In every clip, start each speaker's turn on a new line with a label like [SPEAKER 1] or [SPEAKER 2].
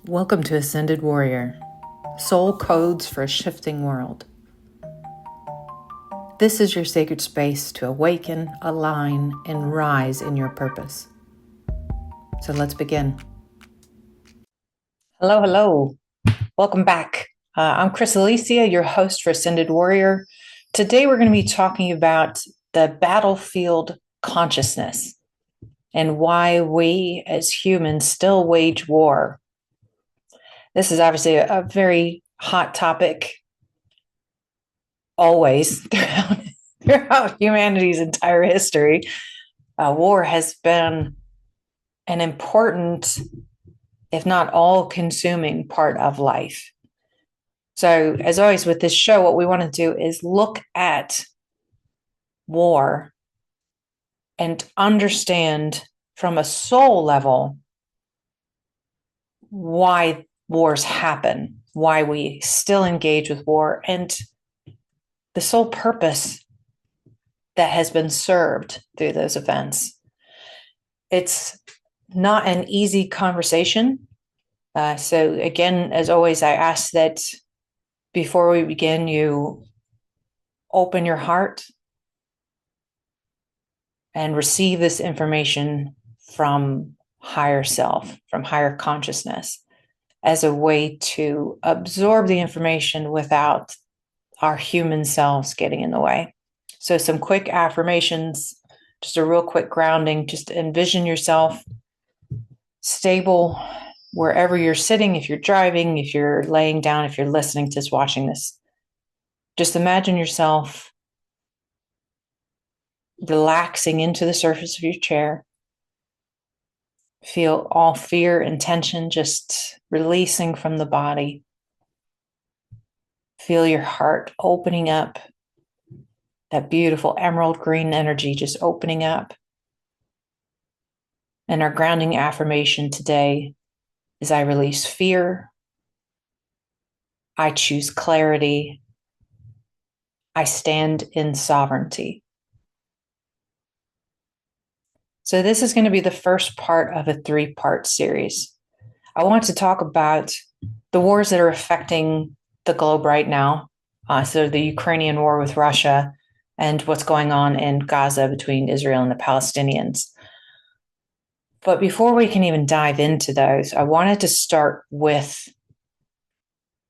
[SPEAKER 1] Welcome to Ascended Warrior, Soul Codes for a Shifting World. This is your sacred space to awaken, align, and rise in your purpose. So let's begin. Hello. Welcome back. I'm Chris Alicia, your host for Ascended Warrior. Today we're going to be talking about the battlefield consciousness and why we as humans still wage war. This is obviously a very hot topic always throughout humanity's entire history. War has been an important, if not all-consuming part of life. So as always with this show, what we want to do is look at war and understand from a soul level why wars happen, why we still engage with war, and the sole purpose that has been served through those events. It's not an easy conversation. So again, as always, I ask that before we begin, you open your heart and receive this information from higher self, from higher consciousness, as a way to absorb the information without our human selves getting in the way. So some quick affirmations, just a real quick grounding. Just envision yourself stable wherever you're sitting, if you're driving, if you're laying down, if you're listening to this, watching this. Just imagine yourself relaxing into the surface of your chair. Feel all fear and tension just releasing from the body. Feel your heart opening up, that beautiful emerald green energy just opening up. And our grounding affirmation today is I release fear. I choose clarity. I stand in sovereignty. So this is going to be the first part of a 3-part series. I want to talk about the wars that are affecting the globe right now. So the Ukrainian war with Russia and what's going on in Gaza between Israel and the Palestinians. But before we can even dive into those, I wanted to start with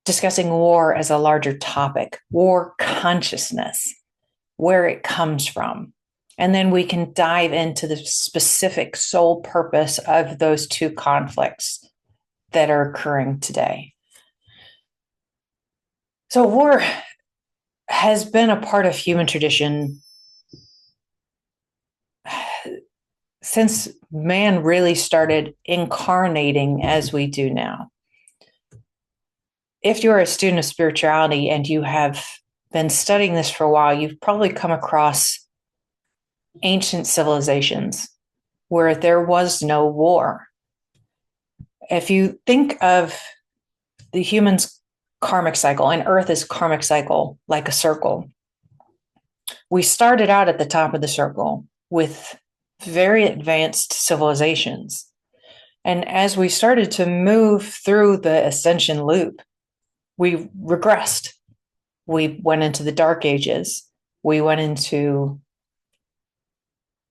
[SPEAKER 1] discussing war as a larger topic, war consciousness, where it comes from. And then we can dive into the specific soul purpose of those two conflicts that are occurring today. So war has been a part of human tradition since man really started incarnating as we do now. If you're a student of spirituality and you have been studying this for a while, you've probably come across ancient civilizations where there was no war. If you think of the human's karmic cycle, and Earth is karmic cycle like a circle, we started out at the top of the circle with very advanced civilizations. And as we started to move through the Ascension loop, we regressed. We went into the dark ages. We went into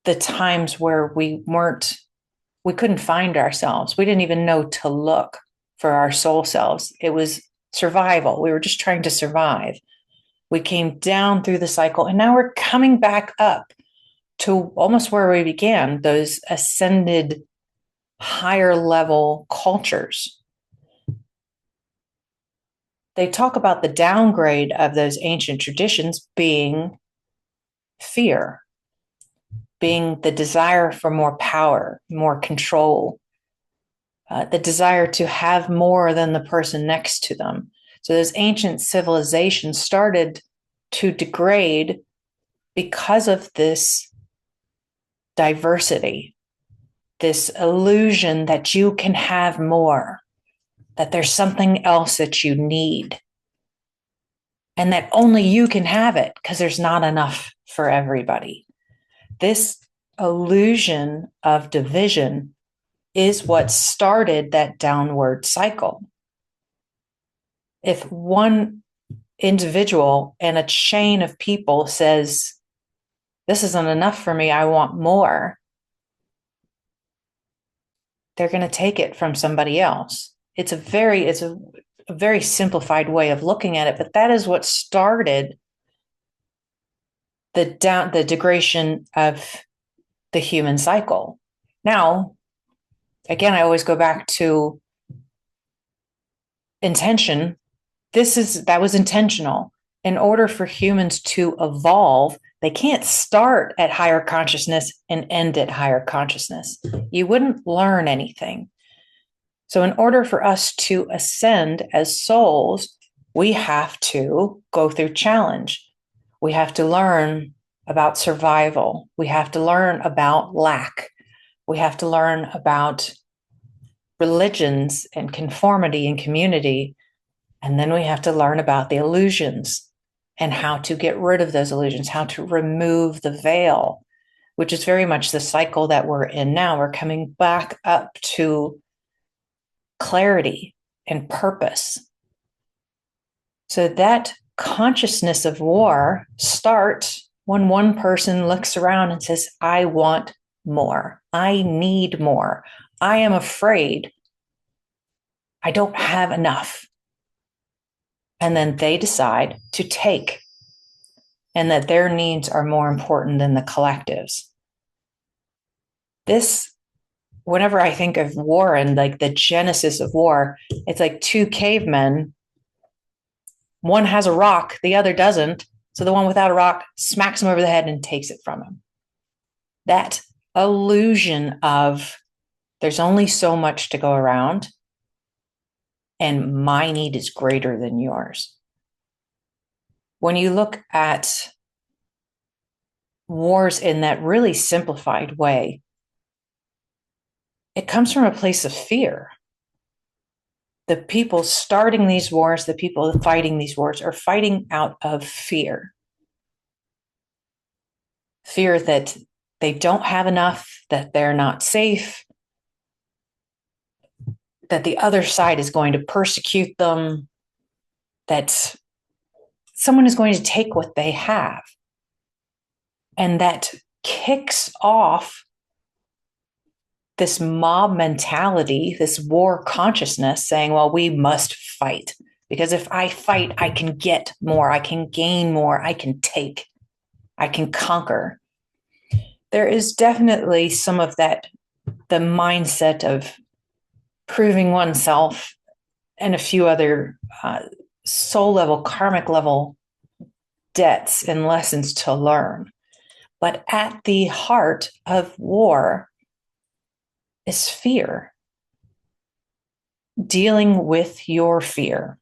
[SPEAKER 1] the times where we couldn't find ourselves. We didn't even know to look for our soul selves. It was survival. We were just trying to survive. We came down through the cycle, and now we're coming back up to almost where we began, those ascended higher level cultures. They talk about the downgrade of those ancient traditions being fear, being the desire for more power, more control, the desire to have more than the person next to them. So those ancient civilizations started to degrade because of this diversity, this illusion that you can have more, that there's something else that you need, and that only you can have it because there's not enough for everybody. This illusion of division is what started that downward cycle. If one individual and a chain of people says, this isn't enough for me, I want more, they're going to take it from somebody else. It's a very simplified way of looking at it, but that is what started the degradation of the human cycle. Now, again, I always go back to intention. That was intentional. In order for humans to evolve, they can't start at higher consciousness and end at higher consciousness. You wouldn't learn anything. So in order for us to ascend as souls, we have to go through challenge. We have to learn about survival. We have to learn about lack. We have to learn about religions and conformity and community. And then we have to learn about the illusions and how to get rid of those illusions, how to remove the veil, which is very much the cycle that we're in now. We're coming back up to clarity and purpose. So that consciousness of war starts when one person looks around and says, I want more. I need more. I am afraid. I don't have enough. And then they decide to take, and that their needs are more important than the collective's. Whenever I think of war and like the genesis of war, it's like two cavemen. One has a rock, the other doesn't. So the one without a rock smacks him over the head and takes it from him. That illusion of there's only so much to go around, and my need is greater than yours. When you look at wars in that really simplified way, it comes from a place of fear. The people starting these wars, the people fighting these wars, are fighting out of fear. Fear that they don't have enough, that they're not safe, that the other side is going to persecute them, that someone is going to take what they have. And that kicks off this mob mentality, this war consciousness saying, well, we must fight. Because if I fight, I can get more, I can gain more, I can take, I can conquer. There is definitely some of that, the mindset of proving oneself and a few other soul level, karmic level debts and lessons to learn. But at the heart of war is fear. Dealing with your fear.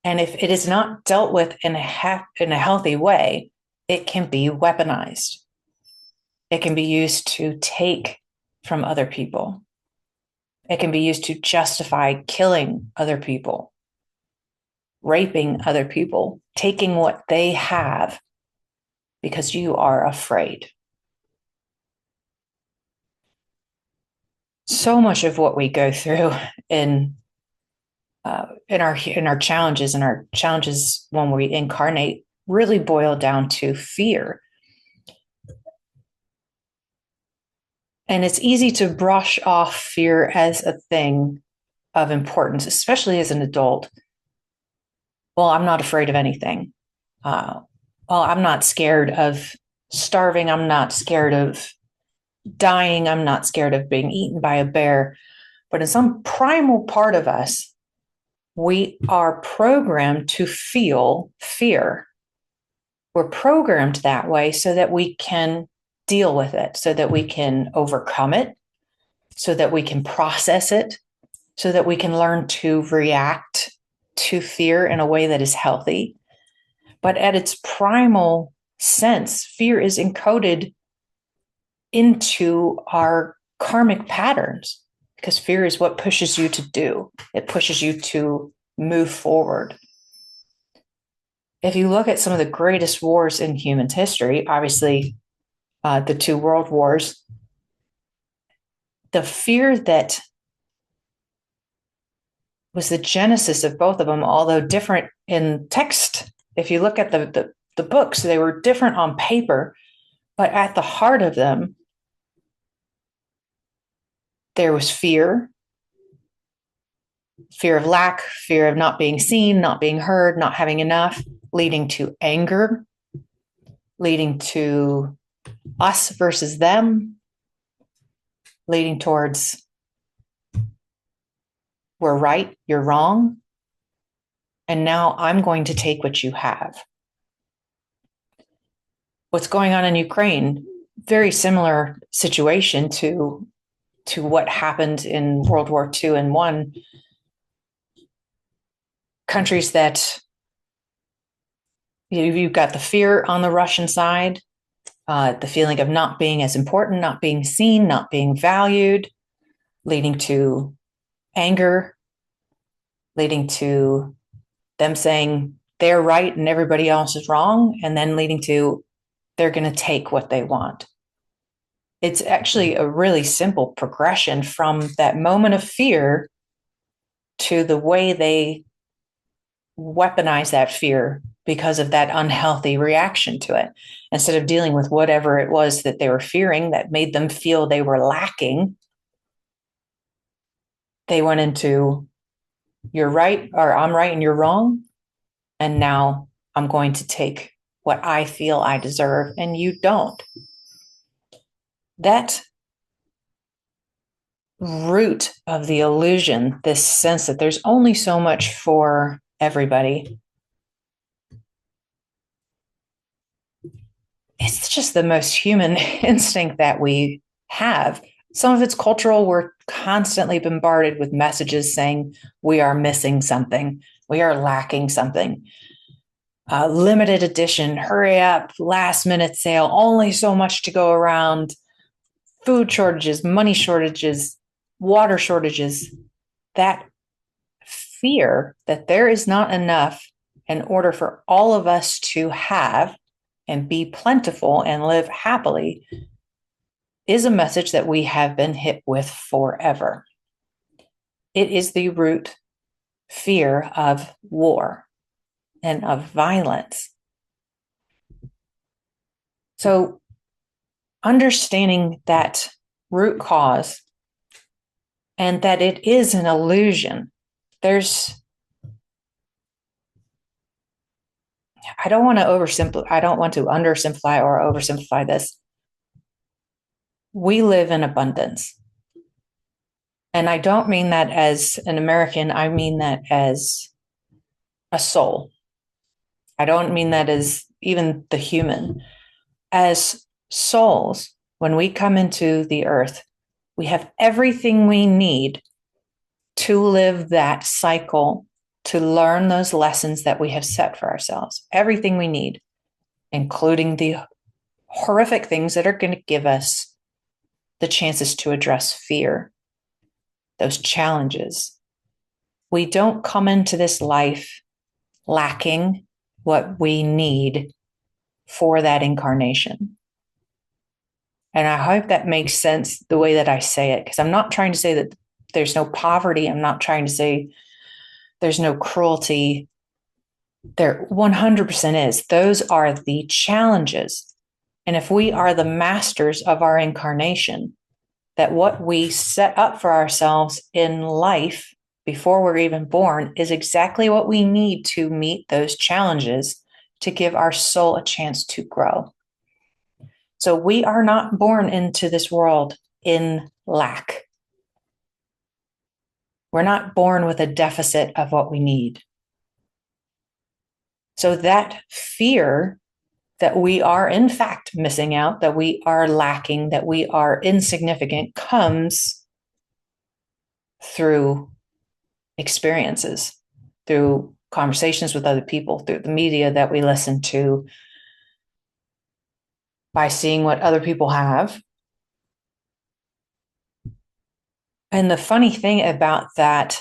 [SPEAKER 1] And if it is not dealt with in a healthy way, it can be weaponized. It can be used to take from other people. It can be used to justify killing other people, raping other people, taking what they have because you are afraid. So much of what we go through in our challenges and our challenges when we incarnate really boil down to fear. And it's easy to brush off fear as a thing of importance, especially as an adult. Well, I'm not afraid of anything. Well, I'm not scared of starving. I'm not scared of dying. I'm not scared of being eaten by a bear. But in some primal part of us, we are programmed to feel fear. We're programmed that way so that we can deal with it, so that we can overcome it, so that we can process it, so that we can learn to react to fear in a way that is healthy. But at its primal sense, fear is encoded into our karmic patterns because fear is what pushes you to do. It pushes you to move forward. If you look at some of the greatest wars in human history, obviously the two world wars, the fear that was the genesis of both of them, although different in text. If you look at the books, they were different on paper, but at the heart of them, there was fear of lack, fear of not being seen, not being heard, not having enough, leading to anger, leading to us versus them, leading towards we're right, you're wrong, and now I'm going to take what you have. What's going on in Ukraine, very similar situation to what happened in World War II and I. Countries that you've got the fear on the Russian side, the feeling of not being as important, not being seen, not being valued, leading to anger, leading to them saying they're right and everybody else is wrong, and then leading to they're going to take what they want. It's actually a really simple progression from that moment of fear to the way they weaponize that fear because of that unhealthy reaction to it. Instead of dealing with whatever it was that they were fearing that made them feel they were lacking, they went into you're right, or I'm right and you're wrong. And now I'm going to take what I feel I deserve and you don't. That root of the illusion, this sense that there's only so much for everybody, it's just the most human instinct that we have. Some of it's cultural. We're constantly bombarded with messages saying we are missing something, we are lacking something. Limited edition, hurry up, last minute sale, only so much to go around, food shortages, money shortages, water shortages. That fear that there is not enough in order for all of us to have and be plentiful and live happily is a message that we have been hit with forever. It is the root fear of war and of violence. So understanding that root cause and that it is an illusion. I don't want to undersimplify or oversimplify this. We live in abundance. And I don't mean that as an American, I mean that as a soul. I don't mean that as even the human. As souls, when we come into the earth, we have everything we need to live that cycle, to learn those lessons that we have set for ourselves. Everything we need, including the horrific things that are going to give us the chances to address fear, those challenges. We don't come into this life lacking what we need for that incarnation. And I hope that makes sense the way that I say it, because I'm not trying to say that there's no poverty. I'm not trying to say there's no cruelty. There 100% is. Those are the challenges. And if we are the masters of our incarnation, that what we set up for ourselves in life before we're even born is exactly what we need to meet those challenges to give our soul a chance to grow. So we are not born into this world in lack. We're not born with a deficit of what we need. So that fear that we are in fact missing out, that we are lacking, that we are insignificant comes through experiences, through conversations with other people, through the media that we listen to, by seeing what other people have. And the funny thing about that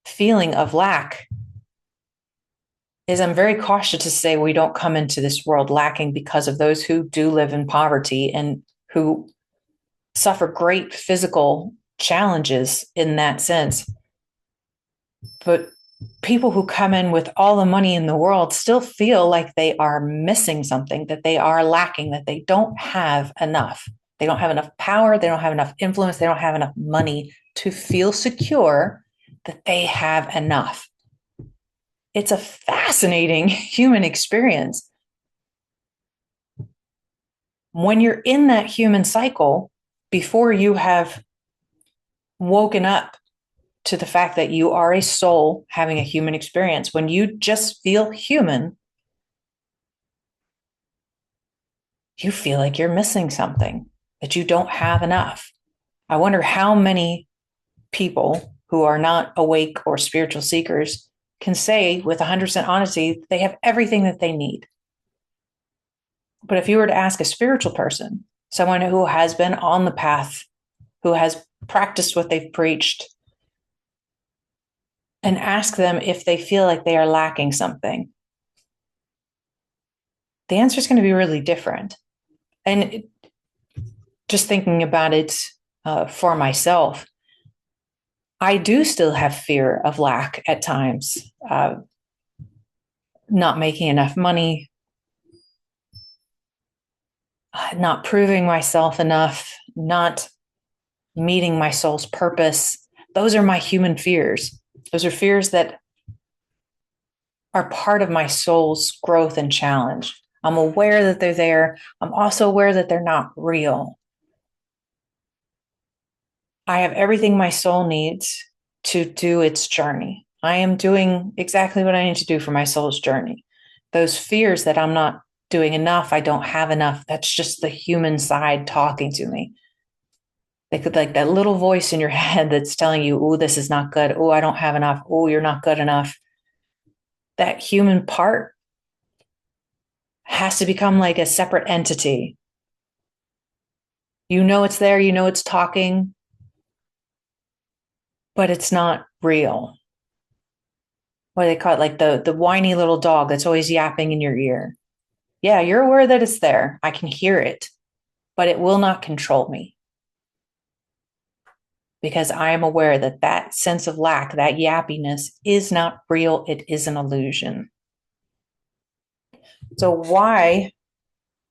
[SPEAKER 1] feeling of lack is I'm very cautious to say we don't come into this world lacking because of those who do live in poverty and who suffer great physical challenges in that sense. But people who come in with all the money in the world still feel like they are missing something, that they are lacking, that they don't have enough. They don't have enough power. They don't have enough influence. They don't have enough money to feel secure that they have enough. It's a fascinating human experience. When you're in that human cycle, before you have woken up to the fact that you are a soul having a human experience, when you just feel human, you feel like you're missing something, that you don't have enough. I wonder how many people who are not awake or spiritual seekers can say with 100% honesty they have everything that they need. But if you were to ask a spiritual person, someone who has been on the path, who has practiced what they've preached, and ask them if they feel like they are lacking something, the answer is going to be really different. And just thinking about it for myself, I do still have fear of lack at times, not making enough money, not proving myself enough, not meeting my soul's purpose. Those are my human fears. Those are fears that are part of my soul's growth and challenge. I'm aware that they're there. I'm also aware that they're not real. I have everything my soul needs to do its journey. I am doing exactly what I need to do for my soul's journey. Those fears that I'm not doing enough, I don't have enough, that's just the human side talking to me. They could, like that little voice in your head that's telling you, oh, this is not good. Oh, I don't have enough. Oh, you're not good enough. That human part has to become like a separate entity. You know it's there, you know it's talking, but it's not real. What do they call it? Like the whiny little dog that's always yapping in your ear. Yeah, you're aware that it's there. I can hear it, but it will not control me. Because I am aware that that sense of lack, that yappiness is not real. It is an illusion. So why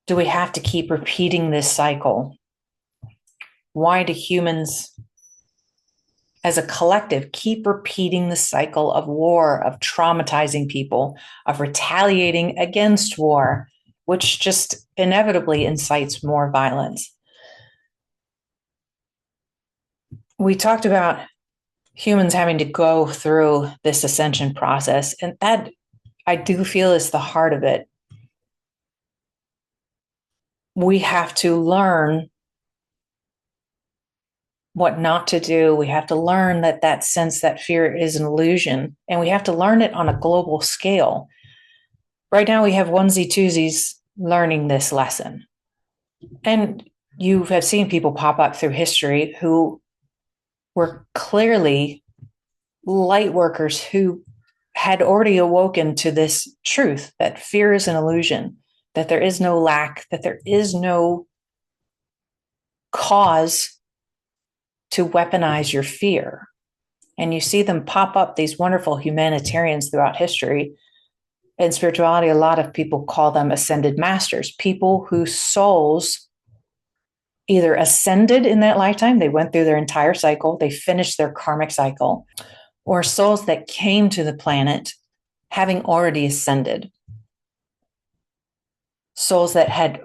[SPEAKER 1] do we have to keep repeating this cycle? Why do humans as a collective keep repeating the cycle of war, of traumatizing people, of retaliating against war, which just inevitably incites more violence? We talked about humans having to go through this ascension process, and that I do feel is the heart of it. We have to learn what not to do. We have to learn that that sense, that fear is an illusion, and we have to learn it on a global scale. Right now, we have onesie twosies learning this lesson. And you have seen people pop up through history who were clearly light workers who had already awoken to this truth that fear is an illusion, that there is no lack, that there is no cause to weaponize your fear. And you see them pop up, these wonderful humanitarians throughout history. In spirituality, a lot of people call them ascended masters, people whose souls either ascended in that lifetime, they went through their entire cycle, they finished their karmic cycle, or souls that came to the planet having already ascended. Souls that had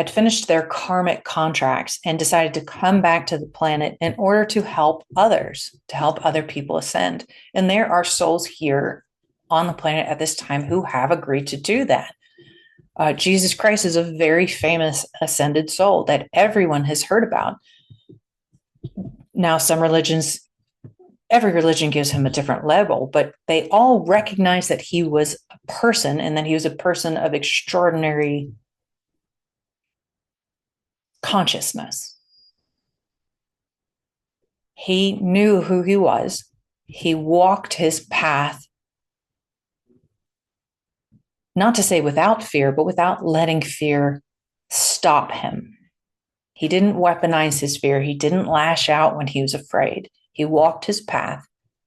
[SPEAKER 1] finished their karmic contracts and decided to come back to the planet in order to help others, to help other people ascend. And there are souls here on the planet at this time who have agreed to do that. Jesus Christ is a very famous ascended soul that everyone has heard about. Now, every religion gives him a different level, but they all recognize that he was a person and that he was a person of extraordinary consciousness. He knew who he was. He walked his path, not to say without fear, but without letting fear stop him. He didn't weaponize his fear. He didn't lash out when he was afraid. He walked his path,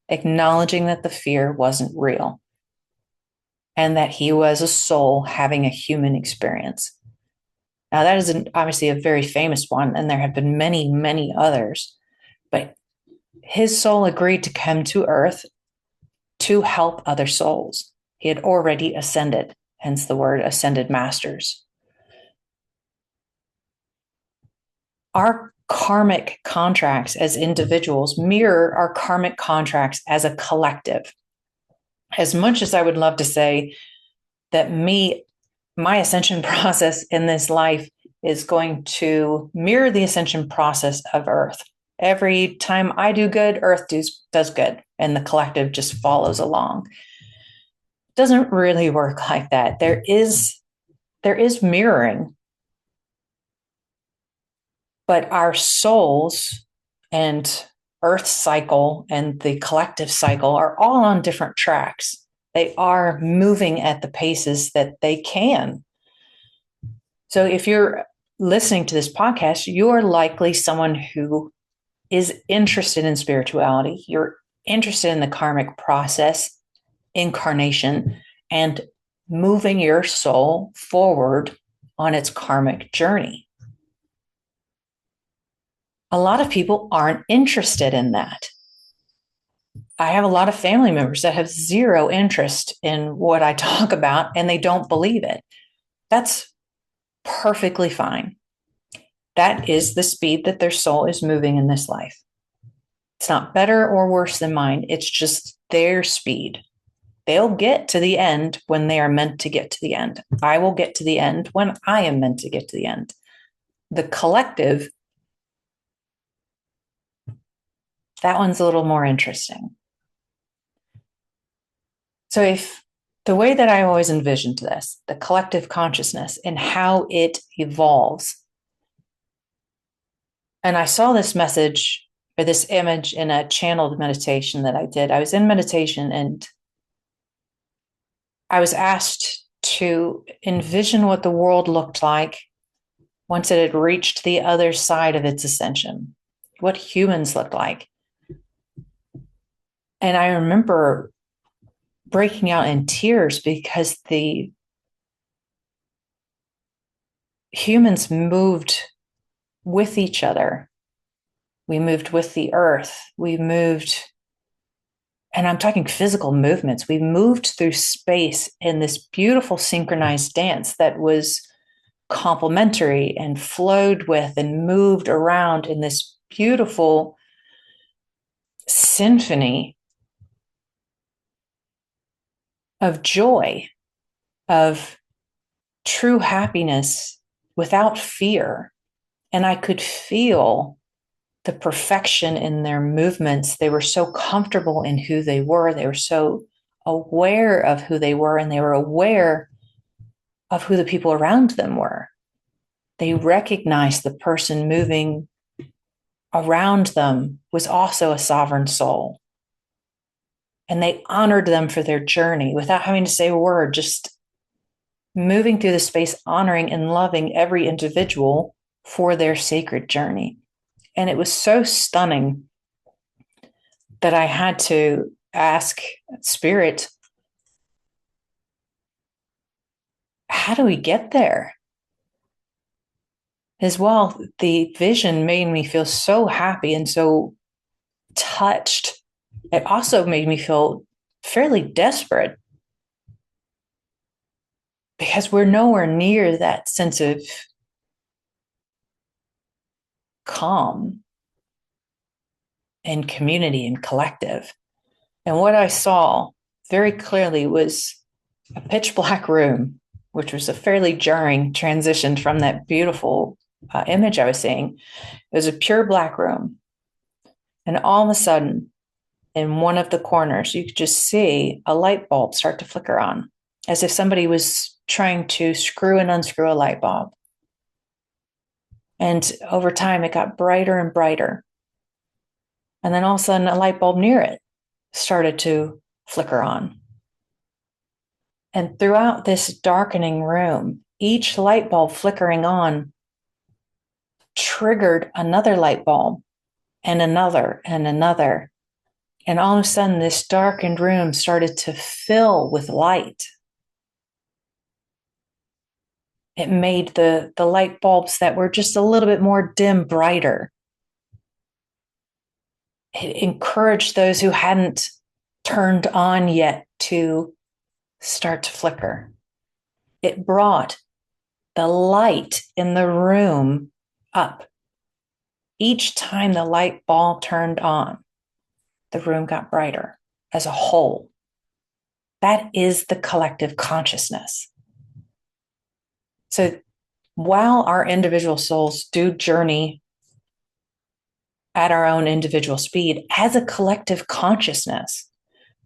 [SPEAKER 1] acknowledging that the fear wasn't real and that he was a soul having a human experience. Now, that is obviously a very famous one, and there have been many, many others. But his soul agreed to come to Earth to help other souls. He had already ascended, hence the word ascended masters. Our karmic contracts as individuals mirror our karmic contracts as a collective. As much as I would love to say that my ascension process in this life is going to mirror the ascension process of Earth. Every time I do good, Earth does good, and the collective just follows along. It doesn't really work like that. There is mirroring, but our souls and Earth's cycle and the collective cycle are all on different tracks. They are moving at the paces that they can. So if you're listening to this podcast, you are likely someone who is interested in spirituality. You're interested in the karmic process, incarnation, and moving your soul forward on its karmic journey. A lot of people aren't interested in that. I have a lot of family members that have zero interest in what I talk about, and they don't believe it. That's perfectly fine. That is the speed that their soul is moving in this life. It's not better or worse than mine. It's just their speed. They'll get to the end when they are meant to get to the end. I will get to the end when I am meant to get to the end. The collective, that one's a little more interesting. So if the way that I always envisioned this, the collective consciousness and how it evolves, and I saw this message or this image in a channeled meditation that I did. I was in meditation and I was asked to envision what the world looked like once it had reached the other side of its ascension, what humans looked like. And I remember breaking out in tears because the humans moved with each other. We moved with the earth. We moved, and I'm talking physical movements. We moved through space in this beautiful synchronized dance that was complementary and flowed with and moved around in this beautiful symphony of joy, of true happiness without fear. And I could feel the perfection in their movements. They were so comfortable in who they were. They were so aware of who they were, and they were aware of who the people around them were. They recognized the person moving around them was also a sovereign soul. And they honored them for their journey without having to say a word, just moving through the space, honoring and loving every individual for their sacred journey. And it was so stunning that I had to ask Spirit, how do we get there? As well, the vision made me feel so happy and so touched. It also made me feel fairly desperate because we're nowhere near that sense of calm and community and collective. And what I saw very clearly was a pitch black room, which was a fairly jarring transition from that beautiful image I was seeing. It was a pure black room. And all of a sudden, in one of the corners, you could just see a light bulb start to flicker on, as if somebody was trying to screw and unscrew a light bulb. And over time, it got brighter and brighter. And then all of a sudden, a light bulb near it started to flicker on. And throughout this darkening room, each light bulb flickering on triggered another light bulb and another and another. And all of a sudden, this darkened room started to fill with light. It made the light bulbs that were just a little bit more dim brighter. It encouraged those who hadn't turned on yet to start to flicker. It brought the light in the room up. Each time the light bulb turned on, the room got brighter as a whole. That is the collective consciousness. So while our individual souls do journey at our own individual speed, as a collective consciousness,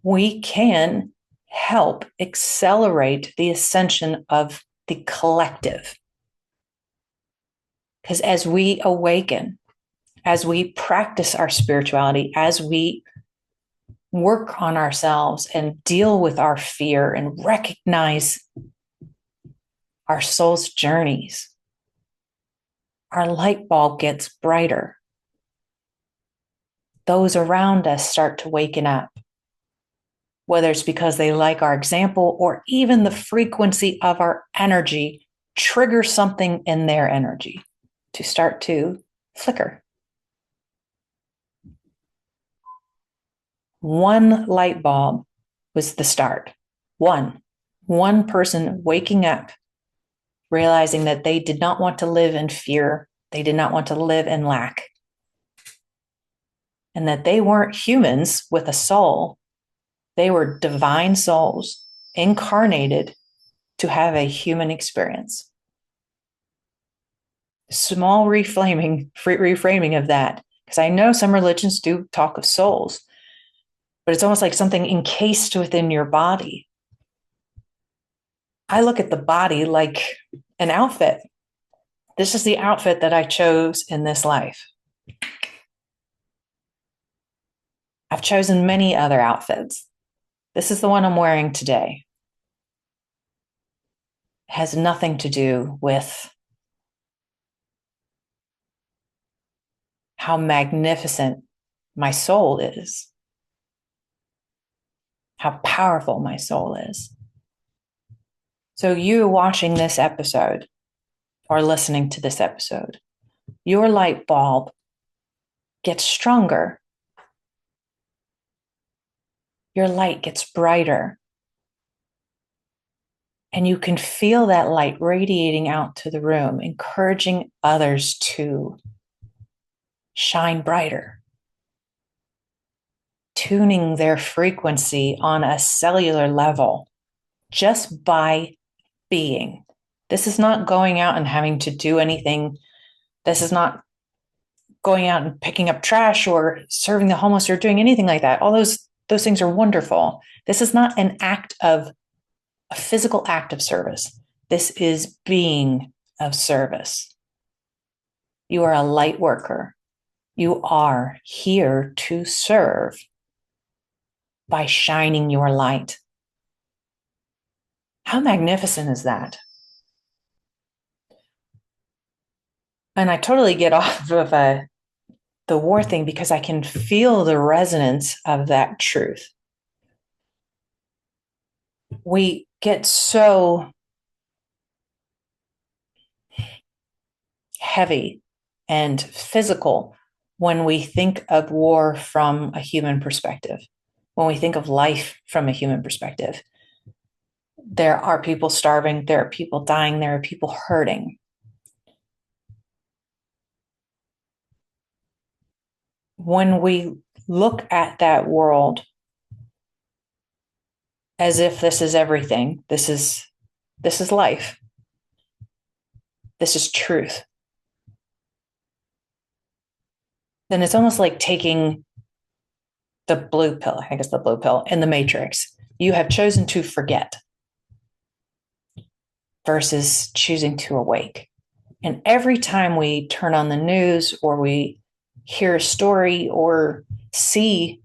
[SPEAKER 1] we can help accelerate the ascension of the collective. Because as we awaken, as we practice our spirituality, as we work on ourselves and deal with our fear and recognize our soul's journeys, our light bulb gets brighter. Those around us start to waken up, whether it's because they like our example or even the frequency of our energy triggers something in their energy to start to flicker. One light bulb was the start. One person waking up, realizing that they did not want to live in fear. They did not want to live in lack. And that they weren't humans with a soul. They were divine souls incarnated to have a human experience. Small reframing of that, because I know some religions do talk of souls, but it's almost like something encased within your body. I look at the body like an outfit. This is the outfit that I chose in this life. I've chosen many other outfits. This is the one I'm wearing today. It has nothing to do with how magnificent my soul is, how powerful my soul is. So you watching this episode or listening to this episode, your light bulb gets stronger. Your light gets brighter. And you can feel that light radiating out to the room, encouraging others to shine brighter, tuning their frequency on a cellular level just by being. This is not going out and having to do anything. This is not going out and picking up trash or serving the homeless or doing anything like that. All those things are wonderful. This is not a physical act of service. This is being of service. You are a light worker. You are here to serve by shining your light. How magnificent is that? And I totally get off of the war thing because I can feel the resonance of that truth. We get so heavy and physical when we think of war from a human perspective, when we think of life from a human perspective. There are people starving, there are people dying, there are people hurting. When we look at that world as if this is everything, this is life, this is truth, then it's almost like taking the blue pill. I think it's the blue pill in the Matrix. You have chosen to forget versus choosing to awake. And every time we turn on the news or we hear a story or see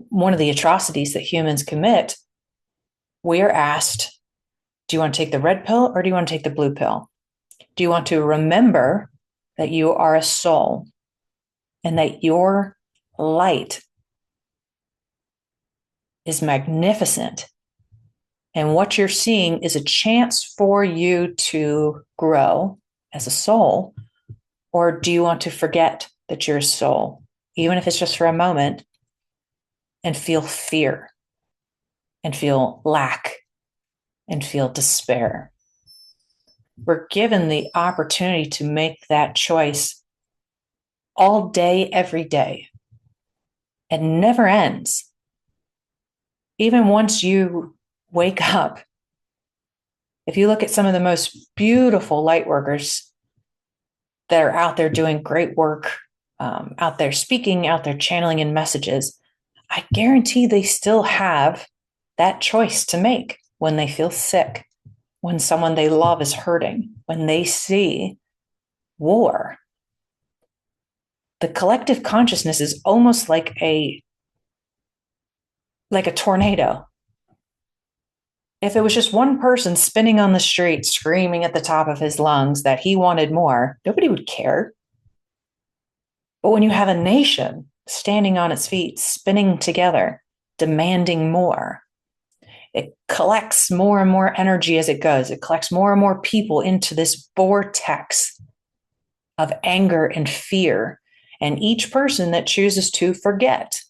[SPEAKER 1] one of the atrocities that humans commit, we are asked, do you want to take the red pill or do you want to take the blue pill? Do you want to remember that you are a soul and that your light is magnificent. And what you're seeing is a chance for you to grow as a soul. Or do you want to forget that you're a soul, even if it's just for a moment, and feel fear and feel lack and feel despair? We're given the opportunity to make that choice all day, every day. It never ends. Even once you wake up, if you look at some of the most beautiful light workers that are out there doing great work, out there speaking, out there channeling in messages, I guarantee they still have that choice to make when they feel sick, when someone they love is hurting, when they see war. The collective consciousness is almost like a tornado. If it was just one person spinning on the street, screaming at the top of his lungs that he wanted more, nobody would care. But when you have a nation standing on its feet, spinning together, demanding more, it collects more and more energy as it goes. It collects more and more people into this vortex of anger and fear. And each person that chooses to forget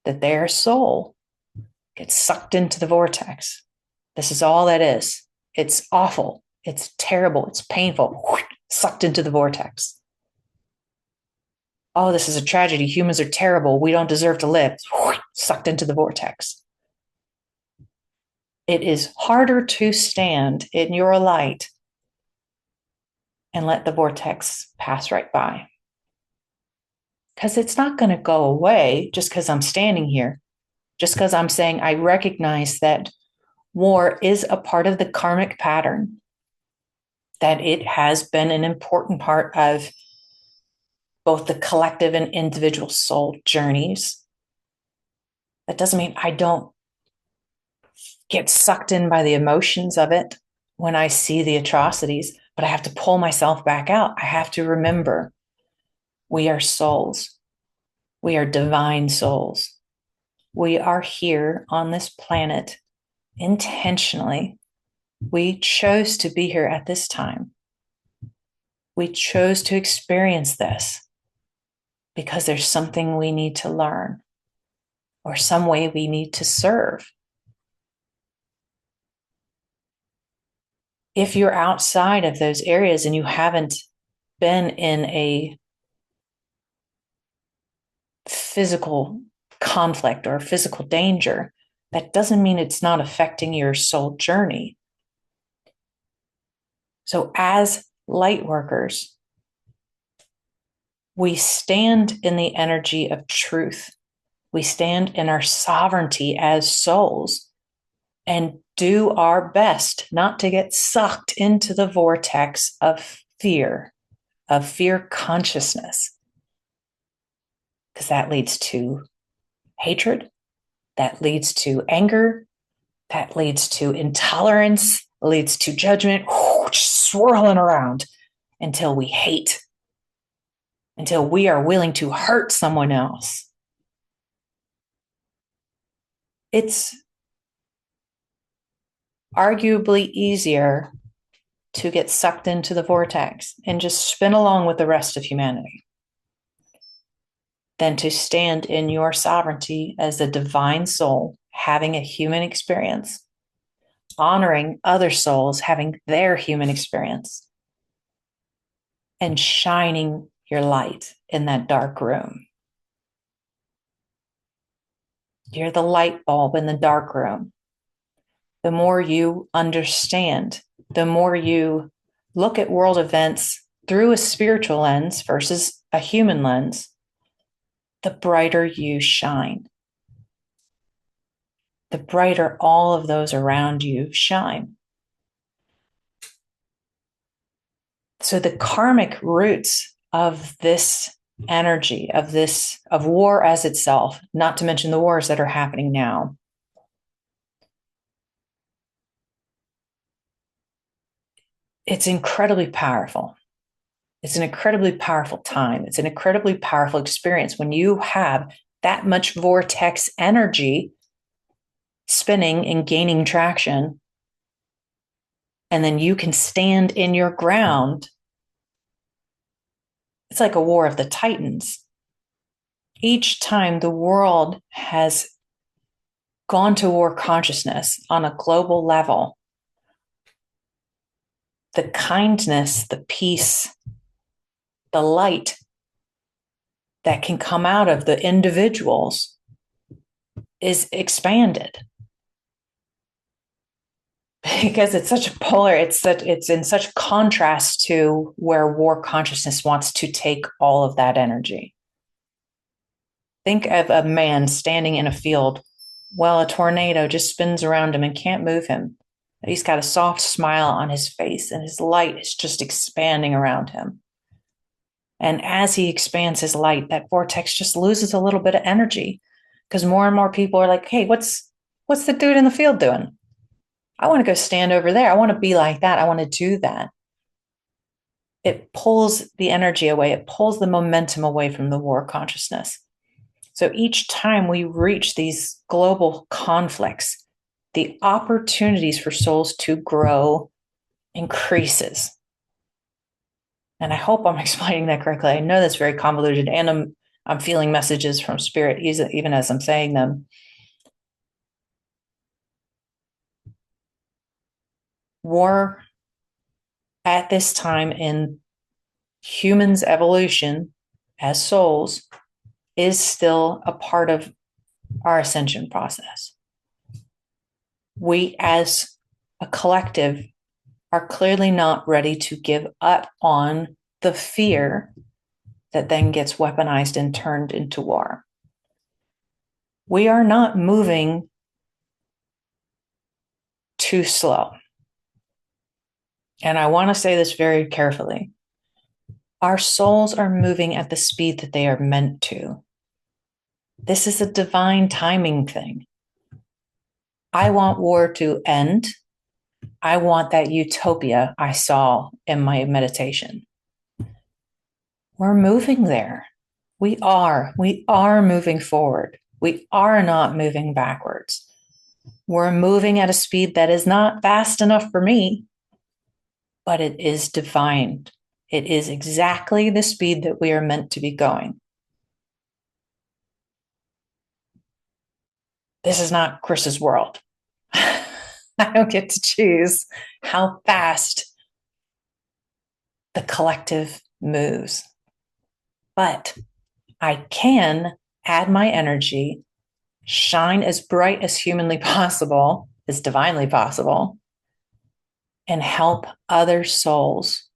[SPEAKER 1] that their soul gets sucked into the vortex. This is all that is. It's awful. It's terrible. It's painful. Sucked into the vortex. Oh, this is a tragedy. Humans are terrible. We don't deserve to live. Sucked into the vortex. It is harder to stand in your light and let the vortex pass right by. Because it's not going to go away just because I'm standing here, just because I'm saying I recognize that war is a part of the karmic pattern, that it has been an important part of both the collective and individual soul journeys. That doesn't mean I don't get sucked in by the emotions of it when I see the atrocities, but I have to pull myself back out. I have to remember we are souls. We are divine souls. We are here on this planet intentionally. We chose to be here at this time. We chose to experience this because there's something we need to learn or some way we need to serve. If you're outside of those areas and you haven't been in a physical conflict or physical danger, that doesn't mean it's not affecting your soul journey. So as light workers, we stand in the energy of truth. We stand in our sovereignty as souls and do our best not to get sucked into the vortex of fear consciousness. Because that leads to hatred, that leads to anger, that leads to intolerance, leads to judgment, swirling around until we hate, until we are willing to hurt someone else. It's arguably easier to get sucked into the vortex and just spin along with the rest of humanity than to stand in your sovereignty as a divine soul, having a human experience, honoring other souls having their human experience, and shining your light in that dark room. You're the light bulb in the dark room. The more you understand, the more you look at world events through a spiritual lens versus a human lens, the brighter you shine. The brighter all of those around you shine. So the karmic roots of this energy, of war as itself, not to mention the wars that are happening now, it's incredibly powerful. It's an incredibly powerful time. It's an incredibly powerful experience when you have that much vortex energy spinning and gaining traction. And then you can stand in your ground. It's like a war of the Titans. Each time the world has gone to war consciousness on a global level, the kindness, the peace, the light that can come out of the individuals is expanded, because it's such a polar, it's in such contrast to where war consciousness wants to take all of that energy. Think of a man standing in a field. Well, a tornado just spins around him and can't move him. He's got a soft smile on his face and his light is just expanding around him. And as he expands his light, that vortex just loses a little bit of energy, because more and more people are like, hey, what's the dude in the field doing? I want to go stand over there. I want to be like that. I want to do that. It pulls the energy away. It pulls the momentum away from the war consciousness. So each time we reach these global conflicts, the opportunities for souls to grow increases. And I hope I'm explaining that correctly. I know that's very convoluted, and I'm feeling messages from spirit even as I'm saying them. War at this time in humans' evolution as souls is still a part of our ascension process. We as a collective are clearly not ready to give up on the fear that then gets weaponized and turned into war. We are not moving too slow. And I want to say this very carefully. Our souls are moving at the speed that they are meant to. This is a divine timing thing. I want war to end. I want that utopia I saw in my meditation. We're moving there. We are moving forward. We are not moving backwards. We're moving at a speed that is not fast enough for me, but it is divine. It is exactly the speed that we are meant to be going. This is not Chris's world. I don't get to choose how fast the collective moves. But I can add my energy, shine as bright as humanly possible, as divinely possible, and help other souls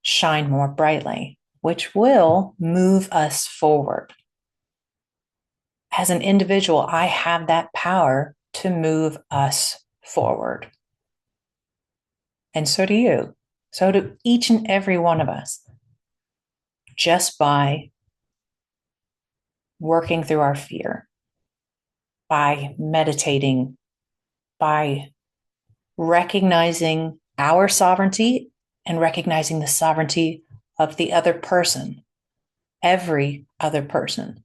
[SPEAKER 1] shine more brightly, which will move us forward. As an individual, I have that power to move us forward. And so do you. So do each and every one of us, just by working through our fear, by meditating, by recognizing our sovereignty and recognizing the sovereignty of the other person, every other person,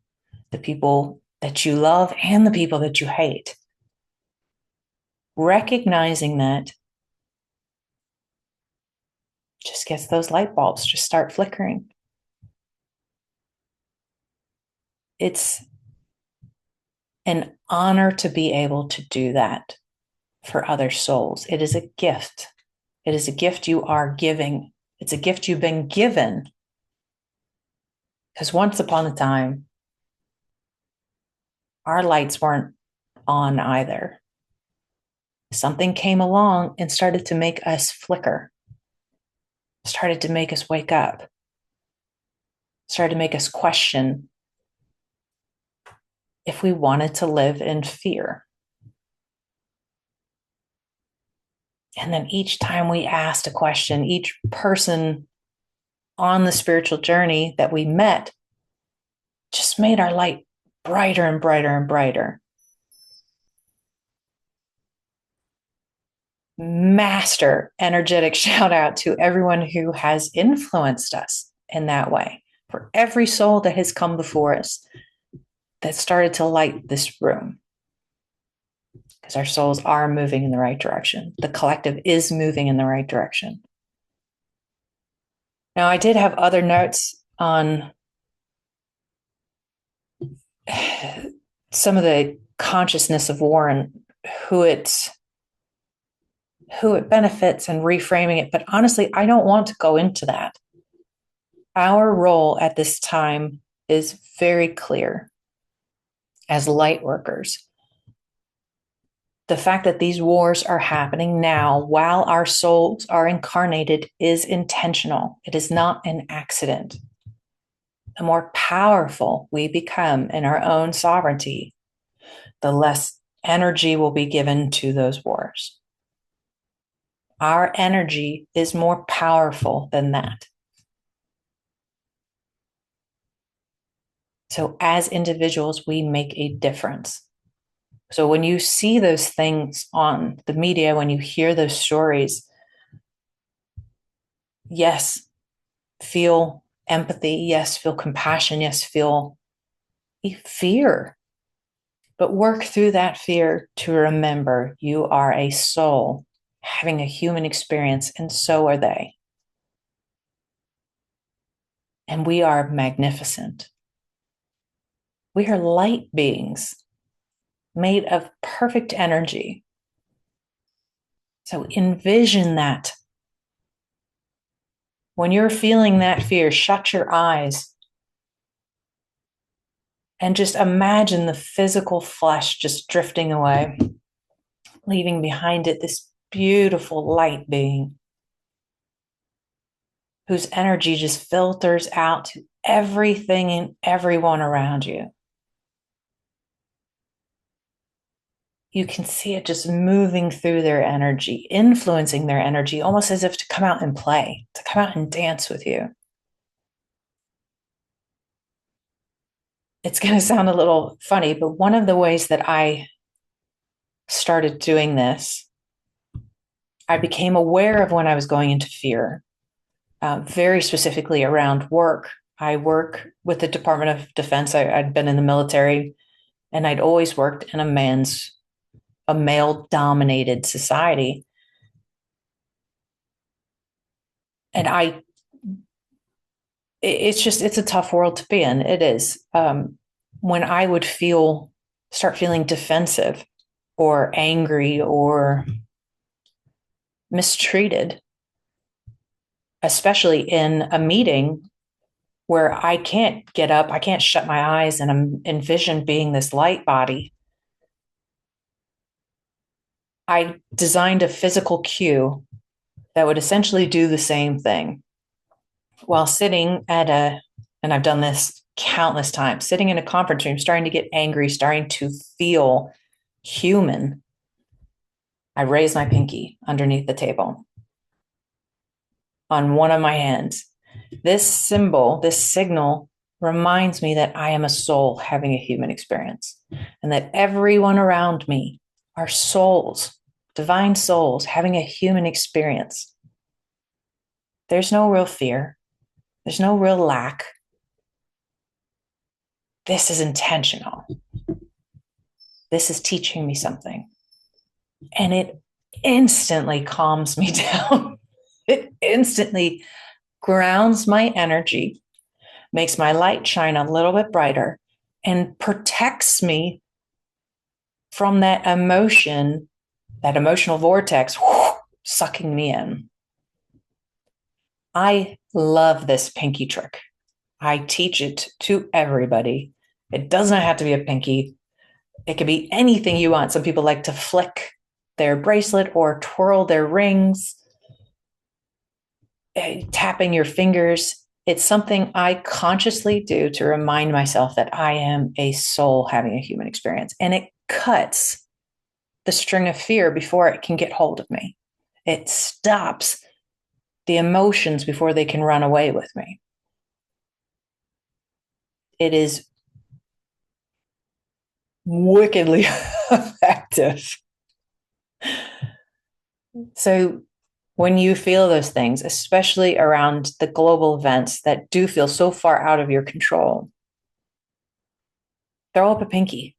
[SPEAKER 1] the people that you love and the people that you hate. Recognizing that just gets those light bulbs just start flickering. It's an honor to be able to do that for other souls. It is a gift. It is a gift you are giving. It's a gift you've been given. Because once upon a time, our lights weren't on either. Something came along and started to make us flicker, started to make us wake up, started to make us question if we wanted to live in fear. And then each time we asked a question, each person on the spiritual journey that we met just made our light brighter and brighter and brighter. Master energetic shout out to everyone who has influenced us in that way. For every soul that has come before us that started to light this room, because our souls are moving in the right direction. The collective is moving in the right direction. Now, I did have other notes on some of the consciousness of war and who it benefits and reframing it. But honestly, I don't want to go into that. Our role at this time is very clear as light workers. The fact that these wars are happening now while our souls are incarnated is intentional. It is not an accident. The more powerful we become in our own sovereignty, the less energy will be given to those wars. Our energy is more powerful than that. So as individuals, we make a difference. So when you see those things on the media, when you hear those stories, yes, feel empathy. Yes, feel compassion. Yes, feel fear. But work through that fear to remember you are a soul having a human experience, and so are they. And we are magnificent. We are light beings made of perfect energy. So envision that. When you're feeling that fear, shut your eyes and just imagine the physical flesh just drifting away, leaving behind it this beautiful light being whose energy just filters out to everything and everyone around you. You can see it just moving through their energy, influencing their energy, almost as if to come out and play, to come out and dance with you. It's going to sound a little funny, but one of the ways that I started doing this, I became aware of when I was going into fear, very specifically around work. I work with the Department of Defense. I'd been in the military, and I'd always worked in a male-dominated society. And it's a tough world to be in. It is. When I would start feeling defensive or angry or mistreated, especially in a meeting where I can't get up, I can't shut my eyes and envision being this light body, I designed a physical cue that would essentially do the same thing. While sitting and I've done this countless times, sitting in a conference room, starting to get angry, starting to feel human, I raise my pinky underneath the table on one of my hands. This symbol, this signal reminds me that I am a soul having a human experience and that everyone around me are souls, divine souls having a human experience. There's no real fear. There's no real lack. This is intentional. This is teaching me something. And it instantly calms me down. It instantly grounds my energy, makes my light shine a little bit brighter, and protects me from that emotion, that emotional vortex sucking me in. I love this pinky trick. I teach it to everybody. It doesn't have to be a pinky. It could be anything you want. Some people like to flick their bracelet or twirl their rings, tapping your fingers. It's something I consciously do to remind myself that I am a soul having a human experience. And it cuts the string of fear before it can get hold of me. It stops the emotions before they can run away with me. It is wickedly effective. So When you feel those things, especially around the global events that do feel so far out of your control, throw up a pinky,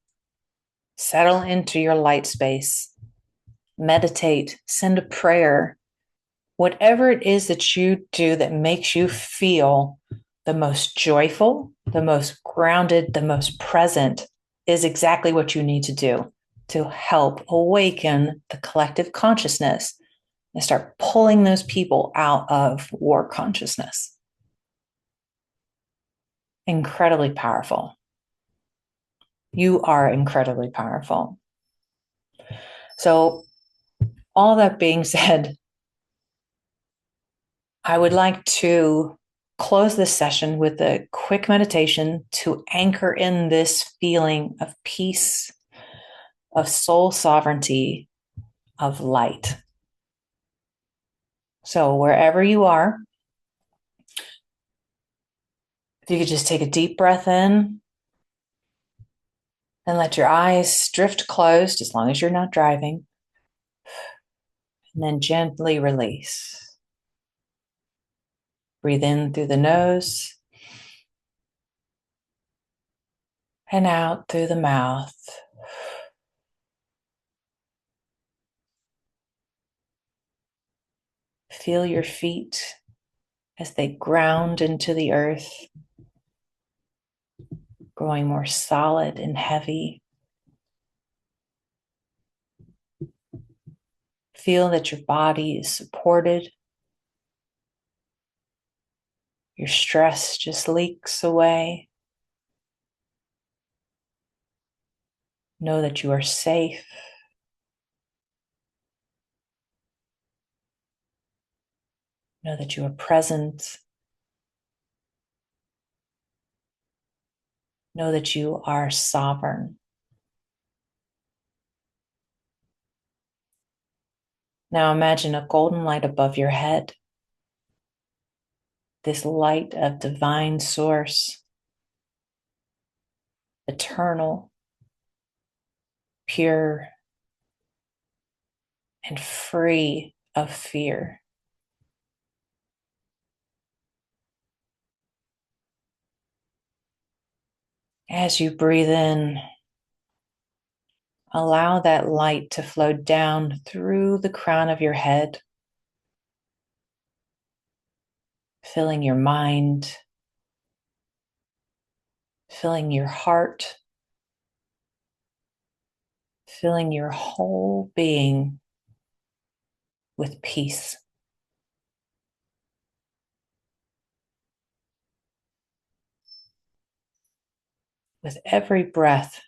[SPEAKER 1] settle into your light space, meditate, send a prayer, whatever it is that you do that makes you feel the most joyful, the most grounded, the most present is exactly what you need to do to help awaken the collective consciousness and start pulling those people out of war consciousness. Incredibly powerful. You are incredibly powerful. So, all that being said, I would like to close this session with a quick meditation to anchor in this feeling of peace, of soul sovereignty, of light. So, wherever you are, if you could just take a deep breath in and let your eyes drift closed as long as you're not driving, and then gently release. Breathe in through the nose and out through the mouth. Feel your feet as they ground into the earth, growing more solid and heavy. Feel that your body is supported. Your stress just leaks away. Know that you are safe. Know that you are present. Know that you are sovereign. Now imagine a golden light above your head. This light of divine source, eternal, pure, and free of fear. As you breathe in, allow that light to flow down through the crown of your head, filling your mind, filling your heart, filling your whole being with peace. With every breath,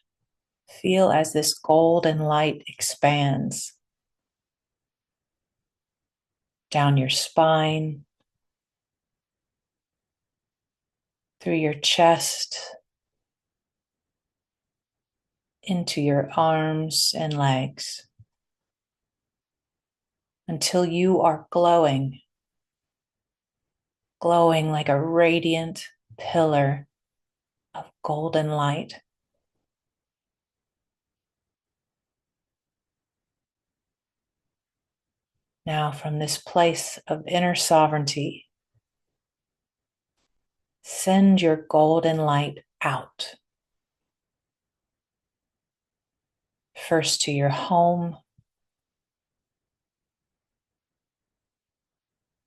[SPEAKER 1] feel as this golden light expands down your spine, through your chest, into your arms and legs, until you are glowing, glowing like a radiant pillar of golden light. Now, from this place of inner sovereignty, send your golden light out. First to your home,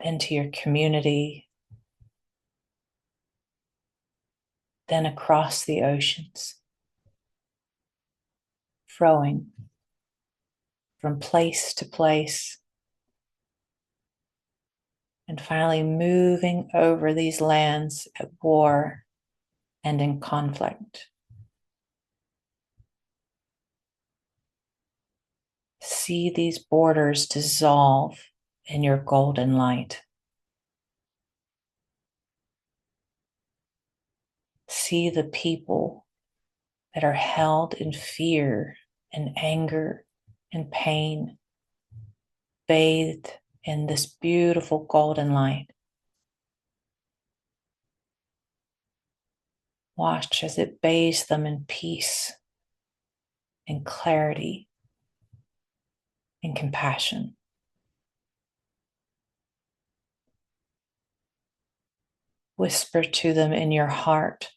[SPEAKER 1] then to your community, then across the oceans, flowing from place to place, and finally moving over these lands at war and in conflict. See these borders dissolve in your golden light. See the people that are held in fear and anger and pain, bathed in this beautiful golden light. Watch as it bathes them in peace and clarity and compassion. Whisper to them in your heart,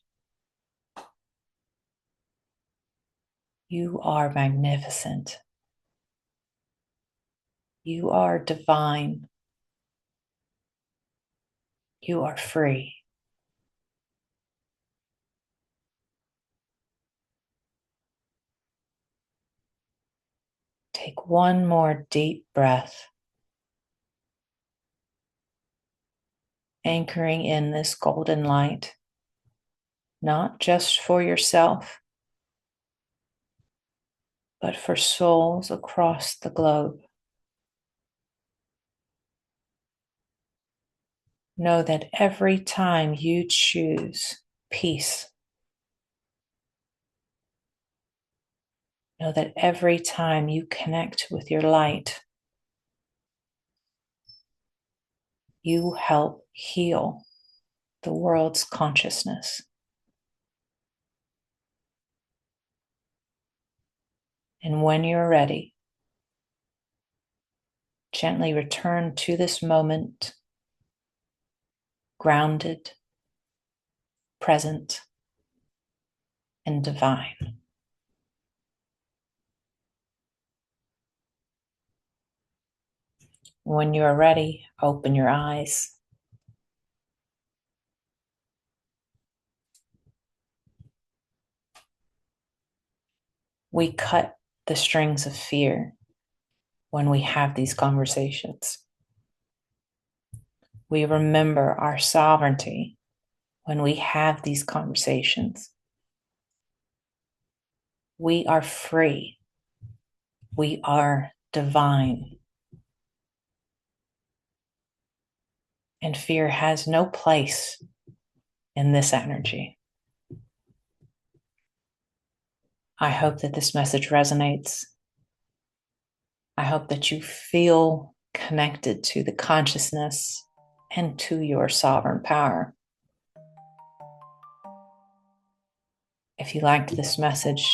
[SPEAKER 1] you are magnificent. You are divine. You are free. Take one more deep breath, anchoring in this golden light, not just for yourself, but for souls across the globe. Know that every time you choose peace, know that every time you connect with your light, you help heal the world's consciousness. And when you're ready, gently return to this moment, grounded, present, and divine. When you are ready, open your eyes. We cut the strings of fear when we have these conversations. We remember our sovereignty when we have these conversations. We are free. We are divine. And fear has no place in this energy. I hope that this message resonates. I hope that you feel connected to the consciousness and to your sovereign power. If you liked this message,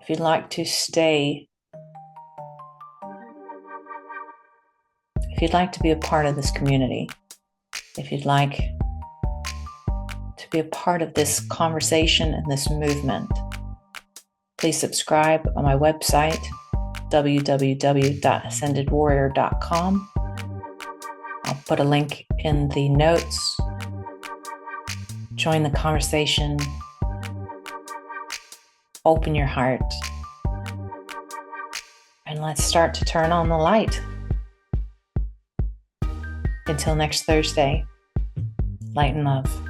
[SPEAKER 1] if you'd like to stay, if you'd like to be a part of this community, if you'd like to be a part of this conversation and this movement, please subscribe on my website, www.ascendedwarrior.com. I'll put a link in the notes. Join the conversation. Open your heart. And let's start to turn on the light. Until next Thursday, light and love.